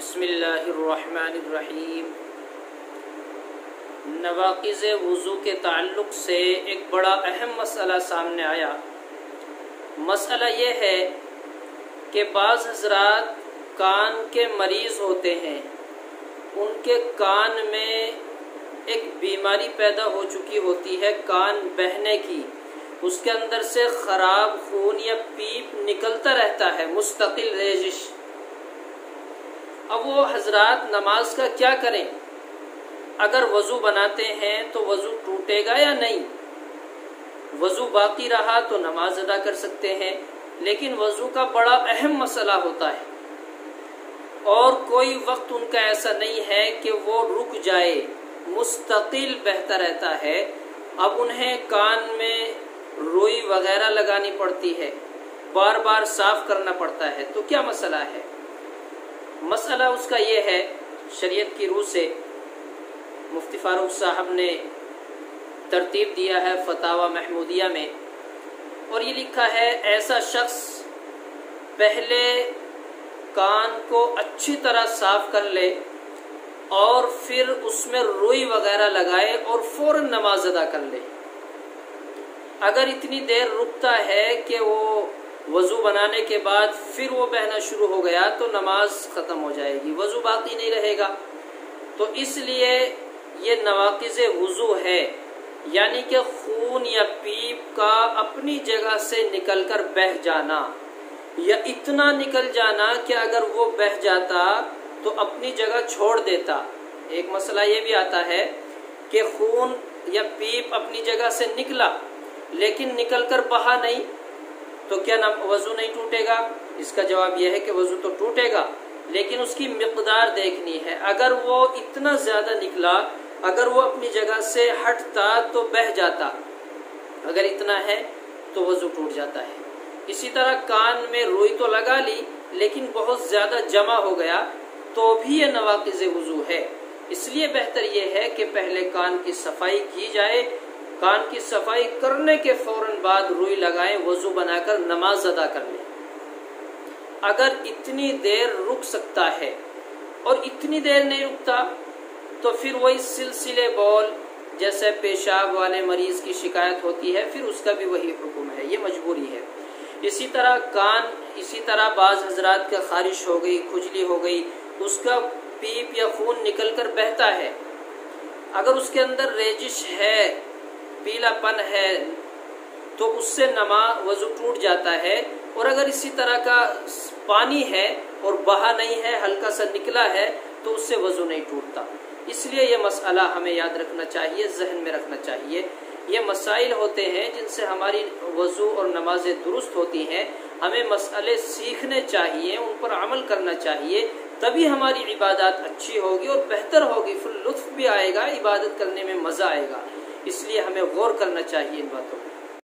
بسم اللہ الرحمن الرحیم۔ نواقض وضو کے تعلق سے ایک بڑا اہم مسئلہ سامنے آیا۔ مسئلہ یہ ہے کہ بعض حضرات کان کے مریض ہوتے ہیں، ان کے کان میں ایک بیماری پیدا ہو چکی ہوتی ہے، کان بہنے کی، اس کے اندر سے خراب خون یا پیپ نکلتا رہتا ہے، مستقل ریزش۔ اب وہ حضرات نماز کا کیا کریں؟ اگر وضو بناتے ہیں تو وضو ٹوٹے گا یا نہیں؟ وضو باقی رہا تو نماز ادا کر سکتے ہیں، لیکن وضو کا بڑا اہم مسئلہ ہوتا ہے، اور کوئی وقت ان کا ایسا نہیں ہے کہ وہ رک جائے، مستقل بہتا رہتا ہے۔ اب انہیں کان میں روئی وغیرہ لگانی پڑتی ہے، بار بار صاف کرنا پڑتا ہے، تو کیا مسئلہ ہے؟ مسئلہ اس کا یہ ہے، شریعت کی روح سے مفتی فاروق صاحب نے ترتیب دیا ہے فتاوی محمودیہ میں، اور یہ لکھا ہے ایسا شخص پہلے کان کو اچھی طرح صاف کر لے اور پھر اس میں روئی وغیرہ لگائے اور فوراً نماز ادا کر لے۔ اگر اتنی دیر رکتا ہے کہ وہ وضو بنانے کے بعد پھر وہ بہنا شروع ہو گیا تو نماز ختم ہو جائے گی، وضو باقی نہیں رہے گا۔ تو اس لیے یہ نواقض وضو ہے، یعنی کہ خون یا پیپ کا اپنی جگہ سے نکل کر بہہ جانا، یا اتنا نکل جانا کہ اگر وہ بہہ جاتا تو اپنی جگہ چھوڑ دیتا۔ ایک مسئلہ یہ بھی آتا ہے کہ خون یا پیپ اپنی جگہ سے نکلا لیکن نکل کر بہا نہیں، تو کیا وضو نہیں ٹوٹے گا؟ اس کا جواب یہ ہے کہ وضو تو ٹوٹے گا، لیکن اس کی مقدار دیکھنی ہے۔ اگر وہ اتنا زیادہ نکلا، اگر وہ اپنی جگہ سے ہٹتا تو بہہ جاتا، اگر اتنا ہے تو وضو ٹوٹ جاتا ہے۔ اسی طرح کان میں روئی تو لگا لی لیکن بہت زیادہ جمع ہو گیا تو بھی یہ نواقض وضو ہے۔ اس لیے بہتر یہ ہے کہ پہلے کان کی صفائی کی جائے، کان کی صفائی کرنے کے فوراً بعد روئی لگائیں، وضو بنا کر نماز ادا کر لیں۔ اگر اتنی دیر رک سکتا ہے اور اتنی دیر نہیں رکتا تو پھر وہی سلسلے بول جیسے پیشاب والے مریض کی شکایت ہوتی ہے، پھر اس کا بھی وہی حکم ہے، یہ مجبوری ہے۔ اسی طرح بعض حضرات کا خارش ہو گئی، کھجلی ہو گئی، اس کا پیپ یا خون نکل کر بہتا ہے، اگر اس کے اندر ریزش ہے، پیلا پن ہے، تو اس سے وضو ٹوٹ جاتا ہے۔ اور اگر اسی طرح کا پانی ہے اور بہا نہیں ہے، ہلکا سا نکلا ہے، تو اس سے وضو نہیں ٹوٹتا۔ اس لیے یہ مسئلہ ہمیں یاد رکھنا چاہیے، ذہن میں رکھنا چاہیے۔ یہ مسائل ہوتے ہیں جن سے ہماری وضو اور نمازیں درست ہوتی ہیں، ہمیں مسئلے سیکھنے چاہیے، ان پر عمل کرنا چاہیے، تبھی ہماری عبادات اچھی ہوگی اور بہتر ہوگی، پھر لطف بھی آئے گا، عبادت کرنے میں مزہ آئے گا۔ اس لیے ہمیں غور کرنا چاہیے ان باتوں پر۔